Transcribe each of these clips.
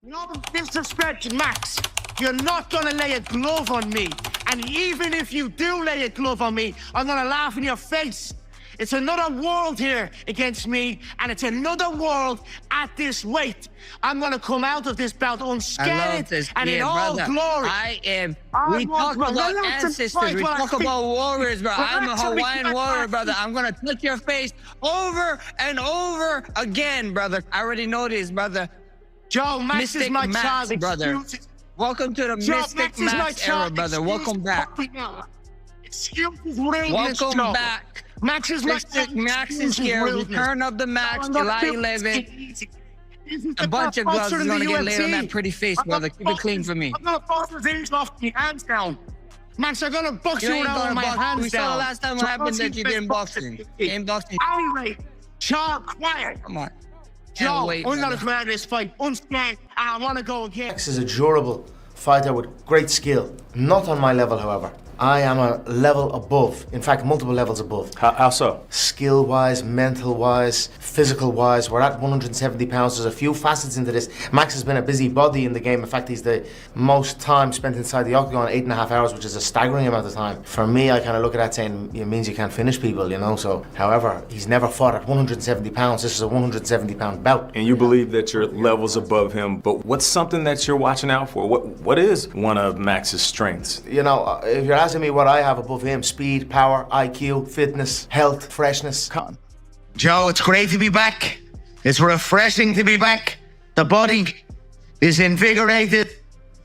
No disrespect, Max. You're not gonna lay a glove on me. And even if you do lay a glove on me, I'm gonna laugh in your face. It's another world here against me, and it's another world at this weight. I'm gonna come out of this bout unscathed and in all glory. We talk about ancestors, we talk about warriors, bro. I'm a Hawaiian warrior, brother. I'm gonna touch your face over and over again, brother. I already know this, brother. Joe, Max is my child, brother. Welcome to the Mystic Max era, brother. Welcome back. Excuses, welcome back. Max is Max is here. Return of the Max, July 11th. A bunch of gloves is gonna get laid on that pretty face, brother. Keep it clean for me. I'm gonna bust his ears off me, hands down. Max, I'm gonna box you out with my hands we down. saw last time what happened that you didn't boxing. Game boxing. Anyway, Sean, quiet. Come on. Joe, I'm gonna come out of this fight unscathed. I wanna go again. Max is a durable fighter with great skill. Not on my level, however. I am a level above, in fact, multiple levels above. How so? Skill-wise, mental-wise, physical-wise. We're at 170 pounds. There's a few facets into this. Max has been a busy body in the game. In fact, he's the most time spent inside the octagon, 8.5 hours, which is a staggering amount of time. For me, I kind of look at that saying, it means you can't finish people, you know? So, however, he's never fought at 170 pounds. This is a 170-pound bout. And you believe that your level's above him, but what's something that you're watching out for? What is one of Max's strengths? You know, if you're asking me what I have above him, speed, power, IQ, fitness, health, freshness. Joe, it's great to be back. It's refreshing to be back. The body is invigorated.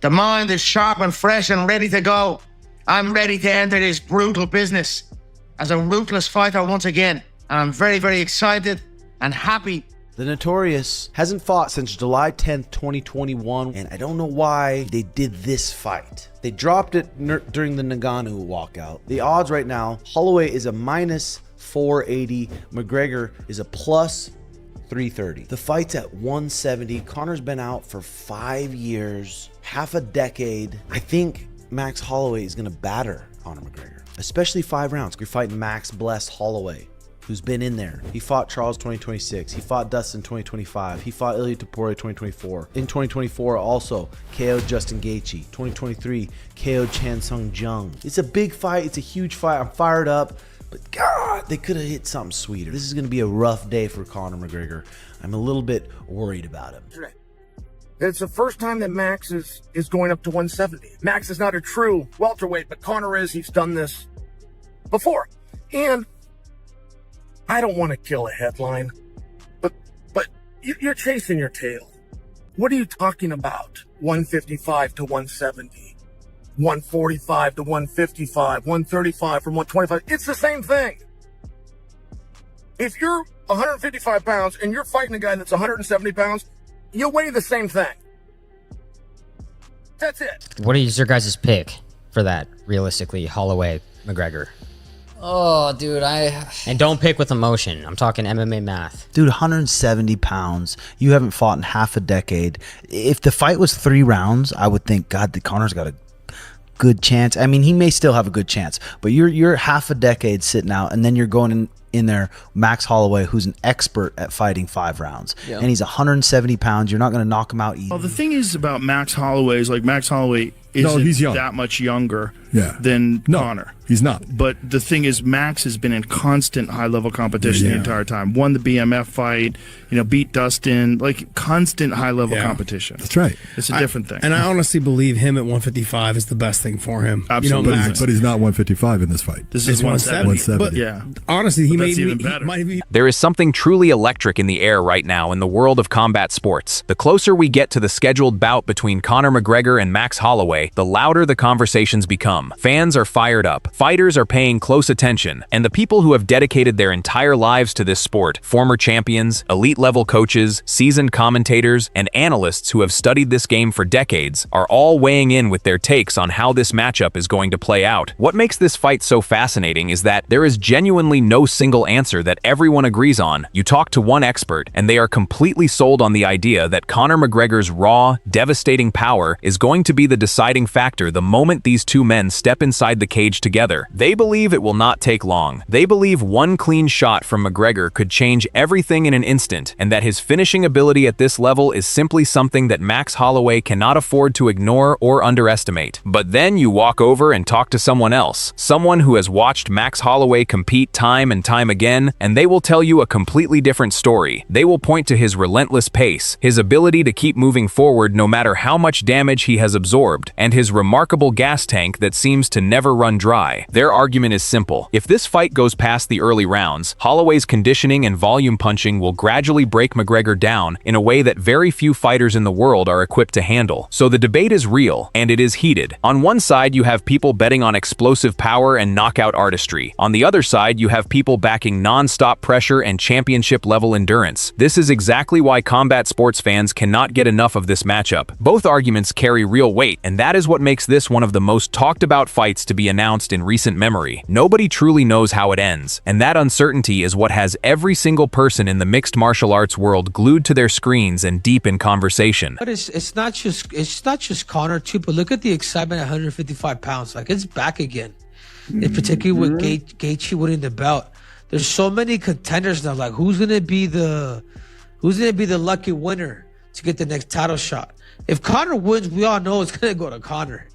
The mind is sharp and fresh and ready to go. I'm ready to enter this brutal business as a ruthless fighter once again. And I'm very, very excited and happy. The Notorious hasn't fought since July 10th, 2021, and I don't know why they did this fight. They dropped it during the Nagano walkout. The odds right now, Holloway is a minus 480, McGregor is a plus 330. The fight's at 170. Conor's been out for 5 years, half a decade. I think Max Holloway is gonna batter Conor McGregor, especially 5 rounds. You're fighting Max Blessed Holloway, who's been in there. He fought Charles 2026. He fought Dustin 2025. He fought Ilya Topuria 2024. In 2024 also, KO'd Justin Gaethje. 2023, KO'd Chan Sung Jung. It's a big fight. It's a huge fight. I'm fired up. But God, they could have hit something sweeter. This is going to be a rough day for Conor McGregor. I'm a little bit worried about him. It's the first time that Max is going up to 170. Max is not a true welterweight, but Conor is. He's done this before. And I don't want to kill a headline, but you're chasing your tail. What are you talking about? 155 to 170, 145 to 155, 135 from 125. It's the same thing. If you're 155 pounds and you're fighting a guy that's 170 pounds, you weigh the same thing. That's it. What is your guys' pick for that, realistically, Holloway, McGregor? Oh, dude, And don't pick with emotion. I'm talking MMA math. Dude, 170 pounds. You haven't fought in half a decade. If the fight was 3 rounds, I would think, God, the Conor's got a good chance. I mean, he may still have a good chance, but you're half a decade sitting out, and then you're going in there, Max Holloway, who's an expert at fighting 5 rounds. Yeah. And he's 170 pounds. You're not going to knock him out easy. Well, the thing is about Max Holloway is, like, Max Holloway isn't that much younger than Conor. He's not. But the thing is, Max has been in constant high-level competition the entire time. Won the BMF fight, beat Dustin, like constant high-level competition. That's right. It's a different thing. And I honestly believe him at 155 is the best thing for him. Absolutely. But he's not 155 in this fight. This is 170. But yeah. Honestly, he might be. There is something truly electric in the air right now in the world of combat sports. The closer we get to the scheduled bout between Conor McGregor and Max Holloway, the louder the conversations become. Fans are fired up, fighters are paying close attention, and the people who have dedicated their entire lives to this sport, former champions, elite-level coaches, seasoned commentators, and analysts who have studied this game for decades, are all weighing in with their takes on how this matchup is going to play out. What makes this fight so fascinating is that there is genuinely no single answer that everyone agrees on. You talk to one expert, and they are completely sold on the idea that Conor McGregor's raw, devastating power is going to be the deciding factor the moment these two men step inside the cage together. They believe it will not take long. They believe one clean shot from McGregor could change everything in an instant, and that his finishing ability at this level is simply something that Max Holloway cannot afford to ignore or underestimate. But then you walk over and talk to someone else, someone who has watched Max Holloway compete time and time again, and they will tell you a completely different story. They will point to his relentless pace, his ability to keep moving forward no matter how much damage he has absorbed, and his remarkable gas tank that seems to never run dry. Their argument is simple. If this fight goes past the early rounds, Holloway's conditioning and volume punching will gradually break McGregor down in a way that very few fighters in the world are equipped to handle. So the debate is real, and it is heated. On one side, you have people betting on explosive power and knockout artistry. On the other side, you have people backing non-stop pressure and championship-level endurance. This is exactly why combat sports fans cannot get enough of this matchup. Both arguments carry real weight, and that is what makes this one of the most talked-about fights to be announced in recent memory. Nobody truly knows how it ends, and that uncertainty is what has every single person in the mixed martial arts world glued to their screens and deep in conversation. But it's not just Conor too, but look at the excitement at 155 pounds. Like, it's back again. In particular with Gaethje winning the belt. There's so many contenders now. Like, who's gonna be the lucky winner to get the next title shot? If Conor wins, we all know it's gonna go to Conor.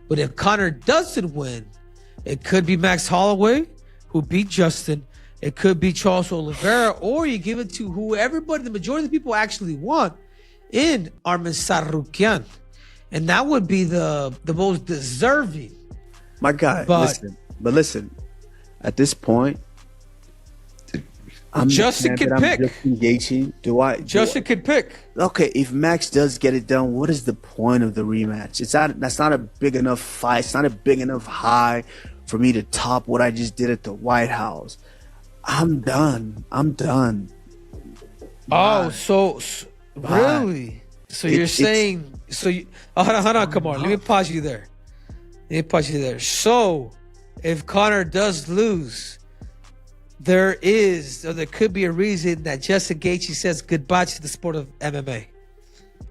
But if Conor doesn't win, it could be Max Holloway, who beat Justin. It could be Charles Oliveira, or you give it to who everybody, the majority of the people actually want, in Arman Tsarukyan. And that would be the most deserving. My guy, listen. At this point, Justin can pick. Justin can pick. Okay, if Max does get it done, what is the point of the rematch? That's not a big enough fight. It's not a big enough high for me to top what I just did at the White House. I'm done. Oh, so really? So you're saying? Hold on, come on. Let me pause you there. So, if Conor does lose, there could be a reason that Justin Gaethje says goodbye to the sport of MMA.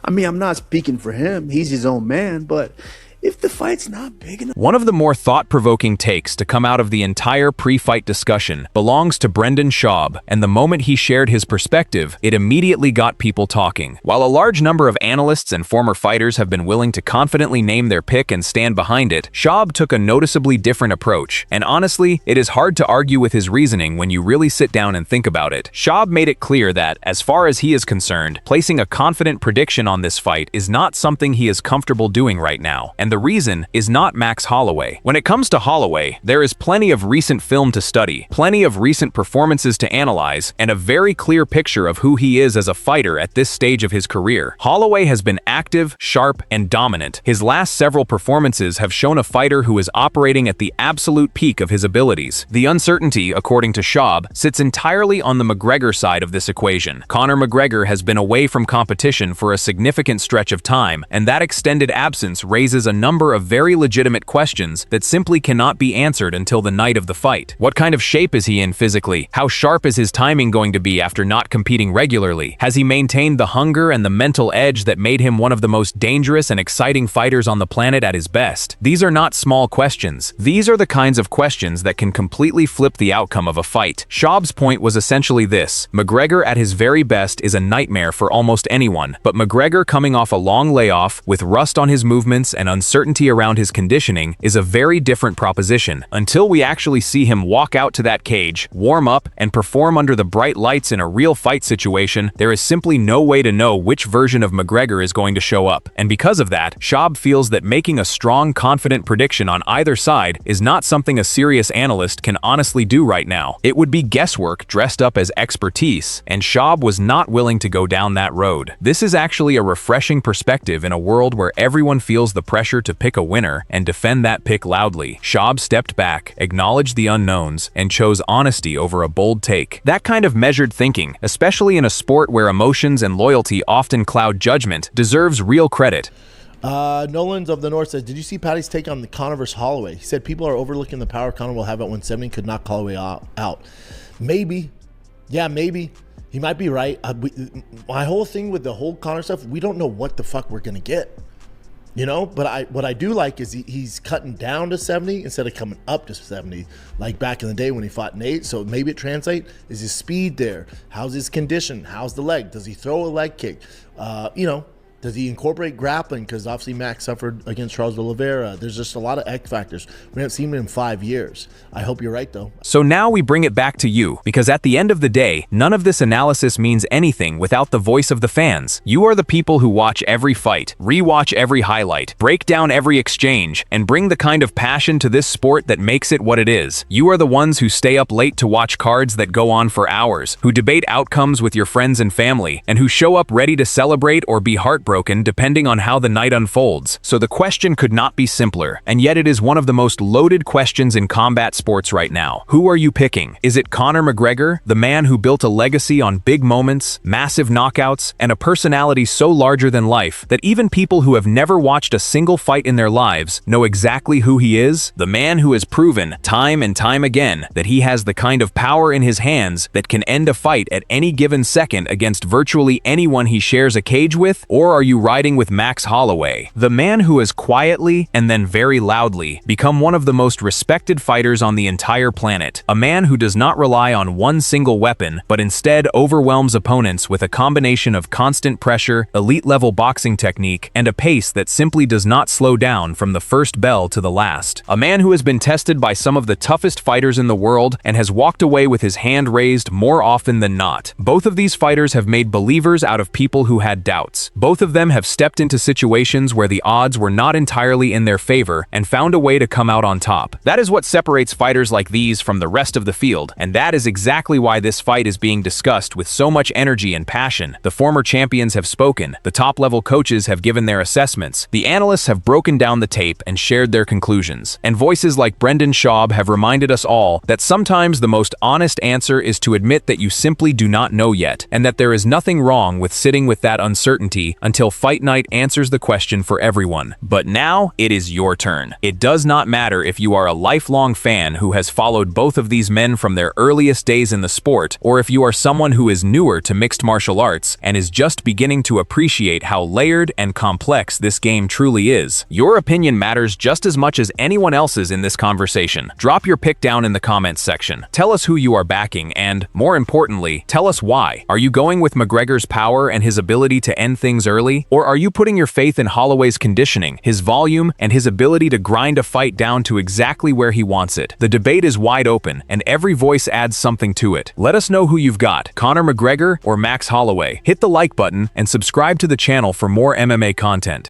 I mean, I'm not speaking for him. He's his own man, but if the fight's not big enough... One of the more thought-provoking takes to come out of the entire pre-fight discussion belongs to Brendan Schaub, and the moment he shared his perspective, it immediately got people talking. While a large number of analysts and former fighters have been willing to confidently name their pick and stand behind it, Schaub took a noticeably different approach, and honestly, it is hard to argue with his reasoning when you really sit down and think about it. Schaub made it clear that, as far as he is concerned, placing a confident prediction on this fight is not something he is comfortable doing right now, and the reason is not Max Holloway. When it comes to Holloway, there is plenty of recent film to study, plenty of recent performances to analyze, and a very clear picture of who he is as a fighter at this stage of his career. Holloway has been active, sharp, and dominant. His last several performances have shown a fighter who is operating at the absolute peak of his abilities. The uncertainty, according to Schaub, sits entirely on the McGregor side of this equation. Conor McGregor has been away from competition for a significant stretch of time, and that extended absence raises a number of very legitimate questions that simply cannot be answered until the night of the fight. What kind of shape is he in physically? How sharp is his timing going to be after not competing regularly? Has he maintained the hunger and the mental edge that made him one of the most dangerous and exciting fighters on the planet at his best? These are not small questions. These are the kinds of questions that can completely flip the outcome of a fight. Schaub's point was essentially this: McGregor at his very best is a nightmare for almost anyone, but McGregor coming off a long layoff with rust on his movements and uncertainty around his conditioning is a very different proposition. Until we actually see him walk out to that cage, warm up, and perform under the bright lights in a real fight situation, there is simply no way to know which version of McGregor is going to show up. And because of that, Schaub feels that making a strong, confident prediction on either side is not something a serious analyst can honestly do right now. It would be guesswork dressed up as expertise, and Schaub was not willing to go down that road. This is actually a refreshing perspective in a world where everyone feels the pressure to pick a winner and defend that pick loudly. Schaub stepped back, acknowledged the unknowns, and chose honesty over a bold take. That kind of measured thinking, especially in a sport where emotions and loyalty often cloud judgment, deserves real credit. Nolan's of the North says, did you see Patty's take on the Conor versus Holloway? He said people are overlooking the power Conor will have at 170, could knock Holloway out. Maybe. Yeah, maybe. He might be right. My whole thing with the whole Conor stuff, we don't know what the fuck we're going to get. You know, but what I do like is he's cutting down to 70 instead of coming up to 70 like back in the day when he fought Nate. So maybe it translates. Is his speed there? How's his condition? How's the leg? Does he throw a leg kick? You know, does he incorporate grappling? Because obviously Max suffered against Charles Oliveira. There's just a lot of X factors. We haven't seen him in 5 years. I hope you're right, though. So now we bring it back to you, because at the end of the day, none of this analysis means anything without the voice of the fans. You are the people who watch every fight, rewatch every highlight, break down every exchange, and bring the kind of passion to this sport that makes it what it is. You are the ones who stay up late to watch cards that go on for hours, who debate outcomes with your friends and family, and who show up ready to celebrate or be heartbroken depending on how the night unfolds. So the question could not be simpler, and yet it is one of the most loaded questions in combat sports right now. Who are you picking? Is it Conor McGregor, the man who built a legacy on big moments, massive knockouts, and a personality so larger than life that even people who have never watched a single fight in their lives know exactly who he is? The man who has proven time and time again that he has the kind of power in his hands that can end a fight at any given second against virtually anyone he shares a cage with? Or are you riding with Max Holloway, the man who has quietly and then very loudly become one of the most respected fighters on the entire planet? A man who does not rely on one single weapon, but instead overwhelms opponents with a combination of constant pressure, elite-level boxing technique, and a pace that simply does not slow down from the first bell to the last. A man who has been tested by some of the toughest fighters in the world and has walked away with his hand raised more often than not. Both of these fighters have made believers out of people who had doubts. Both of them have stepped into situations where the odds were not entirely in their favor and found a way to come out on top. That is what separates fighters like these from the rest of the field, and that is exactly why this fight is being discussed with so much energy and passion. The former champions have spoken, the top-level coaches have given their assessments, the analysts have broken down the tape and shared their conclusions, and voices like Brendan Schaub have reminded us all that sometimes the most honest answer is to admit that you simply do not know yet, and that there is nothing wrong with sitting with that uncertainty until fight night answers the question for everyone. But now it is your turn. It does not matter if you are a lifelong fan who has followed both of these men from their earliest days in the sport, or if you are someone who is newer to mixed martial arts and is just beginning to appreciate how layered and complex this game truly is. Your opinion matters just as much as anyone else's in this conversation. Drop your pick down in the comments section. Tell us who you are backing and, more importantly, tell us why. Are you going with McGregor's power and his ability to end things early? Or are you putting your faith in Holloway's conditioning, his volume, and his ability to grind a fight down to exactly where he wants it? The debate is wide open, and every voice adds something to it. Let us know who you've got, Conor McGregor or Max Holloway. Hit the like button and subscribe to the channel for more MMA content.